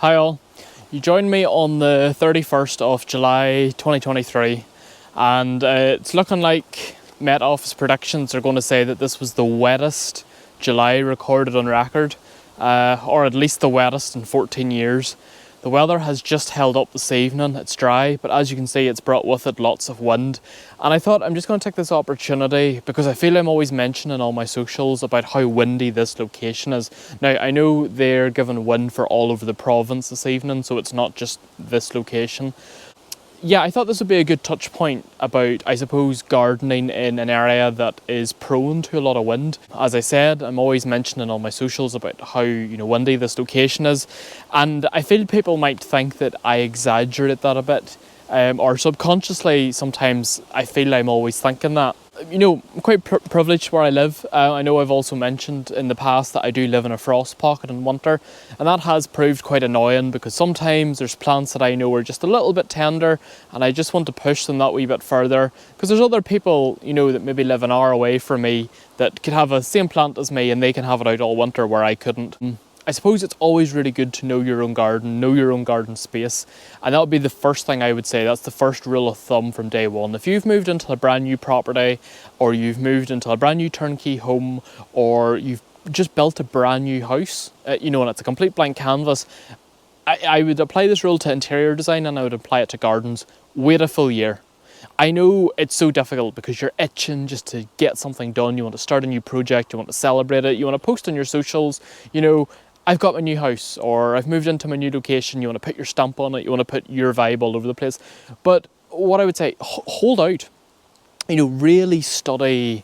Hi all, you joined me on the 31st of July 2023 and it's looking like Met Office predictions are going to say that this was the wettest July recorded on record, or at least the wettest in 14 years. The weather has just held up this evening. It's dry, but as you can see, it's brought with it lots of wind. And I thought I'm just going to take this opportunity because I feel I'm always mentioning on my socials about how windy this location is. Now, I know they're given wind for all over the province this evening, so it's not just this location. Yeah, I thought this would be a good touch point about, I suppose, gardening in an area that is prone to a lot of wind. As I said, I'm always mentioning on my socials about how, windy this location is. And I feel people might think that I exaggerate that a bit. Or subconsciously, sometimes I feel I'm always thinking that. I'm quite privileged where I live. I know I've also mentioned in the past that I do live in a frost pocket in winter, and that has proved quite annoying because sometimes there's plants that I know are just a little bit tender and I just want to push them that wee bit further because there's other people, that maybe live an hour away from me that could have the same plant as me and they can have it out all winter where I couldn't. I suppose it's always really good to know your own garden, know your own garden space, and that would be the first thing I would say. That's the first rule of thumb from day one. If you've moved into a brand new property, or you've moved into a brand new turnkey home, or you've just built a brand new house, and it's a complete blank canvas, I would apply this rule to interior design and I would apply it to gardens. Wait a full year. I know it's so difficult because you're itching just to get something done. You want to start a new project, you want to celebrate it, you want to post on your socials, I've got my new house, or I've moved into my new location. You want to put your stamp on it, you want to put your vibe all over the place. But what I would say, hold out, really study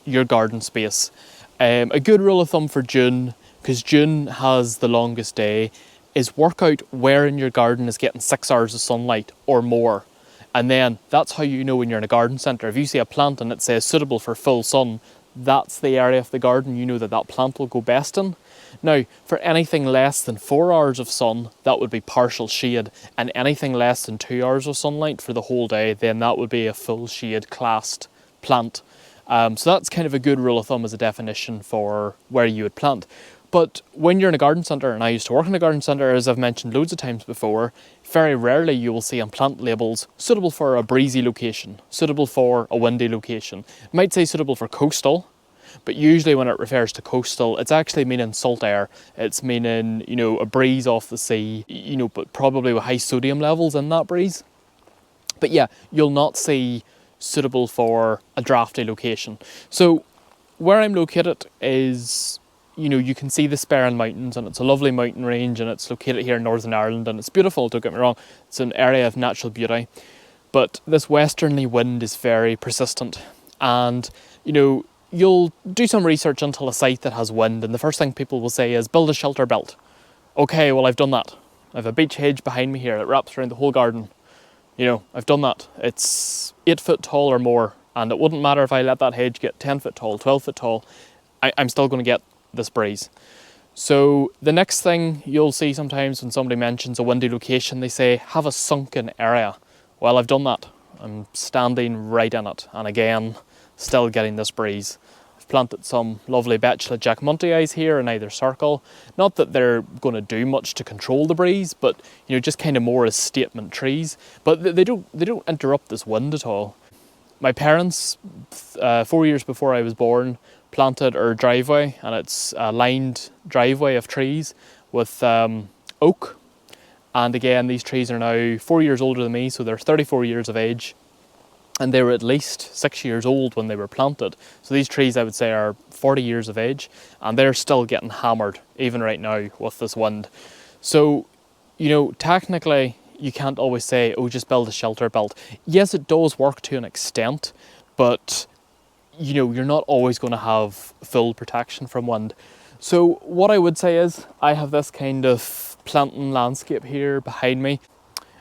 your garden space. A good rule of thumb for June, because June has the longest day, is work out where in your garden is getting 6 hours of sunlight or more. And then that's how you know when you're in a garden centre. If you see a plant and it says suitable for full sun, that's the area of the garden you know that plant will go best in. Now, for anything less than 4 hours of sun, that would be partial shade, and anything less than 2 hours of sunlight for the whole day, then that would be a full shade classed plant. So that's kind of a good rule of thumb as a definition for where you would plant. But when you're in a garden centre, and I used to work in a garden centre, as I've mentioned loads of times before, very rarely you will see on plant labels suitable for a breezy location, suitable for a windy location. It might say suitable for coastal, but usually when it refers to coastal, it's actually meaning salt air. It's meaning, a breeze off the sea, but probably with high sodium levels in that breeze. But yeah, you'll not see suitable for a drafty location. So where I'm located is, you can see the Sperrin Mountains, and it's a lovely mountain range, and it's located here in Northern Ireland, and it's beautiful, don't get me wrong. It's an area of natural beauty. But this westerly wind is very persistent, and, you'll do some research until a site that has wind, and the first thing people will say is build a shelter belt. Okay, well, I've done that. I have a beech hedge behind me here that wraps around the whole garden. I've done that. It's 8 foot tall or more, and it wouldn't matter if I let that hedge get 10 foot tall, 12 foot tall. I'm still going to get this breeze. So the next thing you'll see sometimes when somebody mentions a windy location, they say have a sunken area. Well, I've done that. I'm standing right in it, and again, still getting this breeze. I've planted some lovely Betula Jackmontii here in either circle. Not that they're going to do much to control the breeze, but just kind of more as statement trees. But they don't interrupt this wind at all. My parents, 4 years before I was born, planted our driveway, and it's a lined driveway of trees with oak. And again, these trees are now 4 years older than me, so they're 34 years of age. And they were at least 6 years old when they were planted. So these trees, I would say, are 40 years of age, and they're still getting hammered, even right now, with this wind. So, technically, you can't always say, oh, just build a shelter belt. Yes, it does work to an extent, but, you're not always going to have full protection from wind. So what I would say is, I have this kind of planting landscape here behind me.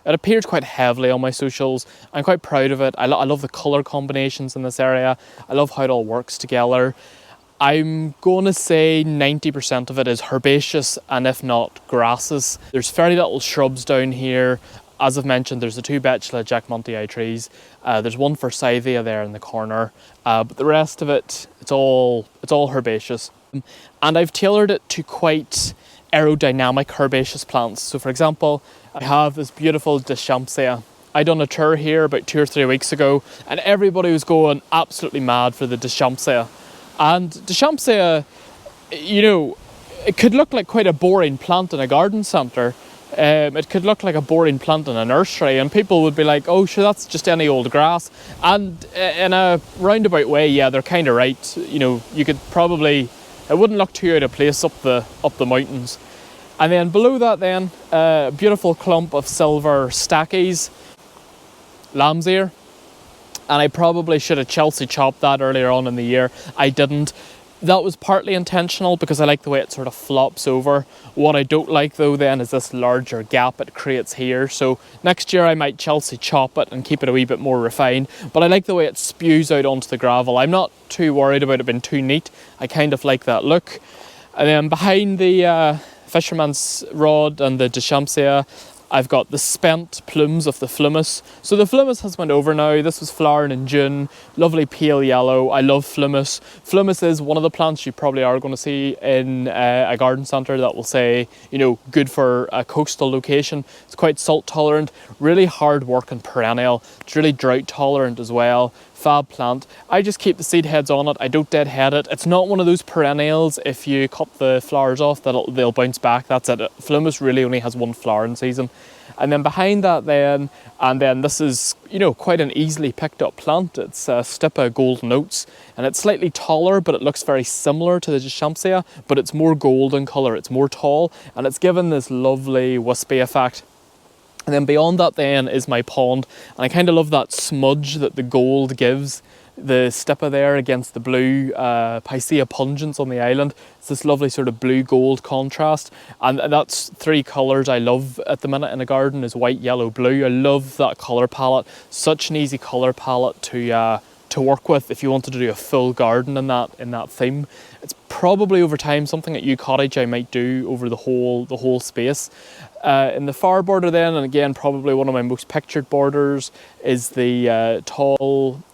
It appears quite heavily on my socials. I'm quite proud of it. I love the colour combinations in this area. I love how it all works together. I'm going to say 90% of it is herbaceous, and if not, grasses. There's very little shrubs down here. As I've mentioned, there's the 2 Betula Jackmontii trees. There's one forsythia there in the corner. But the rest of it, it's all herbaceous. And I've tailored it to quite aerodynamic herbaceous plants. So for example, I have this beautiful Deschamps. I done a tour here about 2 or 3 weeks ago, and everybody was going absolutely mad for the Deschamps. And Deschamps, you know, it could look like quite a boring plant in a garden centre. It could look like a boring plant in a nursery, and people would be like, oh sure, that's just any old grass. And in a roundabout way, yeah, they're kind of right. You know, you could probably, it wouldn't look too out of place up the mountains. And then below that then, a beautiful clump of silver stackies, lamb's ear. And I probably should have Chelsea chopped that earlier on in the year. I didn't. That was partly intentional because I like the way it sort of flops over. What I don't like though then is this larger gap it creates here. So next year I might Chelsea chop it and keep it a wee bit more refined. But I like the way it spews out onto the gravel. I'm not too worried about it being too neat. I kind of like that look. And then behind the fisherman's rod and the Deschamps, I've got the spent plumes of the phlomis. So the phlomis has went over now. This was flowering in June. Lovely pale yellow. I love phlomis. Phlomis is one of the plants you probably are going to see in a garden centre that will say, you know, good for a coastal location. It's quite salt tolerant, really hard working perennial. It's really drought tolerant as well. Fab plant. I just keep the seed heads on it. I don't deadhead it. It's not one of those perennials, if you cut the flowers off, they'll bounce back. That's it. Phlomis really only has one flowering season. And then behind that then, and then this is, you know, quite an easily picked up plant. It's Stipa Golden Oats, and it's slightly taller, but it looks very similar to the Deschamps, but it's more golden colour. It's more tall, and it's given this lovely wispy effect. And then beyond that then is my pond, and I kind of love that smudge that the gold gives the Stipa there against the blue Picea pungence on the island. It's this lovely sort of blue gold contrast, and that's 3 colours I love at the minute in a garden, is white, yellow, blue. I love that colour palette. Such an easy colour palette to work with if you wanted to do a full garden in that theme. It's probably over time something at Cottage I might do over the whole space. In the far border then, and again probably one of my most pictured borders, is the tall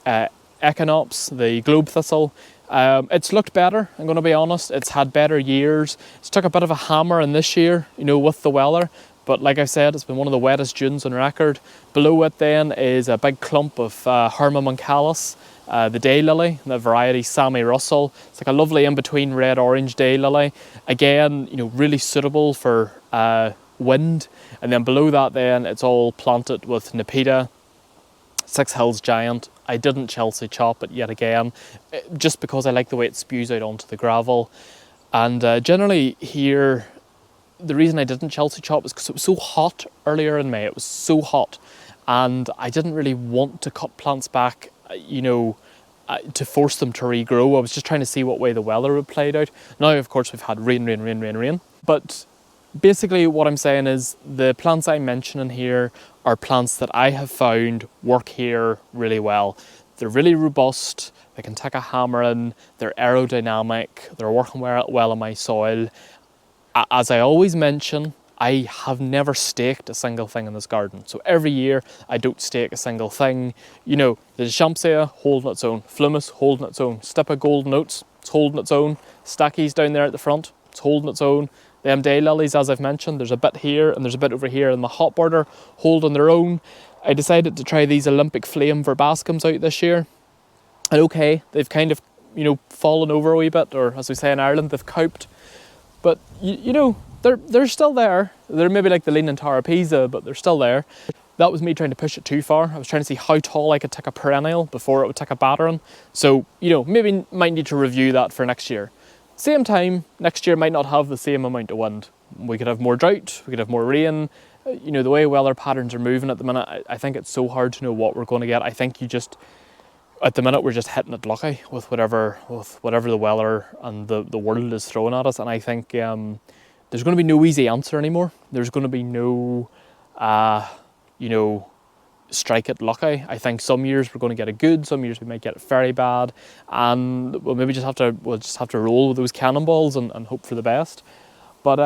Echinops, the globe thistle. It's looked better, I'm going to be honest. It's had better years. It's took a bit of a hammer in this year, you know, with the weather. But like I said, it's been one of the wettest Junes on record. Below it then is a big clump of Herma moncalis, the daylily, the variety Sammy Russell. It's like a lovely in-between red-orange daylily. Again, you know, really suitable for wind. And then below that then, it's all planted with Nepeta, Six Hills Giant. I didn't Chelsea chop it yet again, just because I like the way it spews out onto the gravel. And generally here, the reason I didn't Chelsea chop is because it was so hot earlier in May. It was so hot, and I didn't really want to cut plants back, you know, to force them to regrow. I was just trying to see what way the weather would play out. Now, of course, we've had rain. But basically what I'm saying is the plants I'm mentioning here are plants that I have found work here really well. They're really robust, they can take a hammer in, they're aerodynamic, they're working well in my soil. As I always mention, I have never staked a single thing in this garden. So every year I don't stake a single thing. You know, the Deschamps holding its own, Phlomis holding its own, Stipa Golden Oats, it's holding its own, Stackies down there at the front, it's holding its own. Them daylilies, as I've mentioned, there's a bit here and there's a bit over here in the hot border holding their own. I decided to try these Olympic Flame verbascums out this year. And okay, they've kind of, you know, fallen over a wee bit, or as we say in Ireland, they've coped. But, you know, they're still there. They're maybe like the Leaning Tower of Pisa, but they're still there. That was me trying to push it too far. I was trying to see how tall I could take a perennial before it would take a battering. So, you know, maybe might need to review that for next year. Same time, next year might not have the same amount of wind. We could have more drought, we could have more rain. You know, the way weather patterns are moving at the minute, I think it's so hard to know what we're going to get. I think at the minute, we're just hitting it lucky with whatever the weather and the world is throwing at us. And I think there's going to be no easy answer anymore. There's going to be no, you know, strike it lucky. I think some years we're going to get it good, some years we might get it very bad, and we'll just have to roll with those cannonballs and hope for the best. But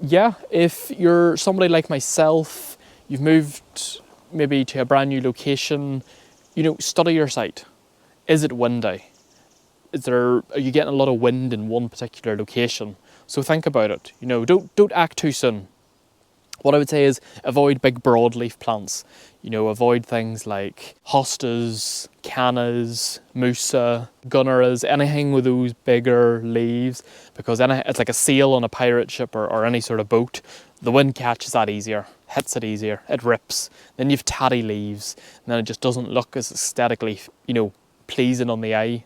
yeah, if you're somebody like myself, you've moved maybe to a brand new location, you know, study your site. Is it windy? Are you getting a lot of wind in one particular location? So think about it. You know, don't act too soon. What I would say is avoid big broadleaf plants. You know, avoid things like hostas, cannas, musa, gunneras, anything with those bigger leaves, because it's like a sail on a pirate ship or any sort of boat. The wind catches that easier, hits it easier, it rips. Then you've tatty leaves, and then it just doesn't look as aesthetically, you know, pleasing on the eye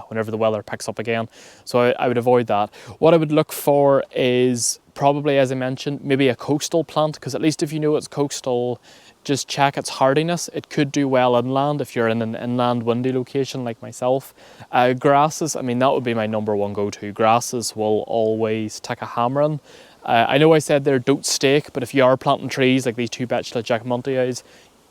whenever the weather picks up again. So I would avoid that. What I would look for is probably, as I mentioned, maybe a coastal plant, because at least if you know it's coastal, just check its hardiness. It could do well inland if you're in an inland windy location like myself. Grasses, I mean, that would be my number one go-to. Grasses will always take a hammering. I know I said there don't stake, but if you are planting trees like these two Betula Jacomontii,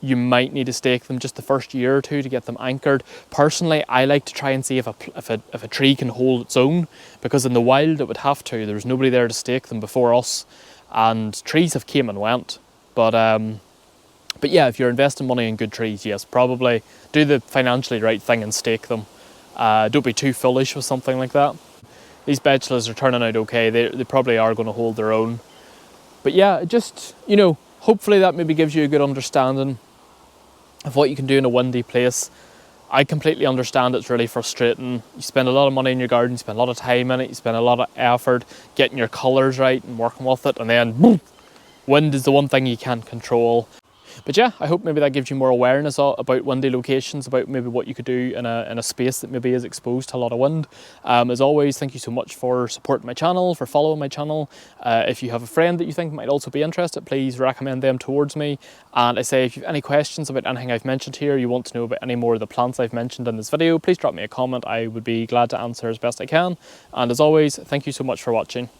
you might need to stake them just the first year or two to get them anchored. Personally, I like to try and see if a tree can hold its own, because in the wild it would have to. There was nobody there to stake them before us, and trees have came and went. But yeah, if you're investing money in good trees, yes, probably do the financially right thing and stake them. Don't be too foolish with something like that. These Betulas are turning out okay. They probably are going to hold their own. But yeah, just, you know, hopefully that maybe gives you a good understanding of what you can do in a windy place. I completely understand it's really frustrating. You spend a lot of money in your garden, you spend a lot of time in it, you spend a lot of effort getting your colours right and working with it, and then boom, wind is the one thing you can't control. But yeah, I hope maybe that gives you more awareness about windy locations, about maybe what you could do in a space that maybe is exposed to a lot of wind. As always, thank you so much for supporting my channel, for following my channel. If you have a friend that you think might also be interested, please recommend them towards me. And I say, if you have any questions about anything I've mentioned here, you want to know about any more of the plants I've mentioned in this video, please drop me a comment. I would be glad to answer as best I can. And as always, thank you so much for watching.